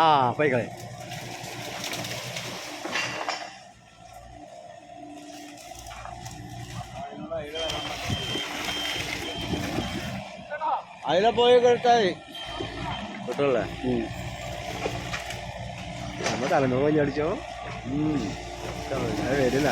ആ പോയിക്കളെ. അതിലെ പോയി കേട്ടായി കിട്ടുള്ളേ. നമ്മ തലമുറ കൊഞ്ഞടിച്ചോ. അത് വരില്ല.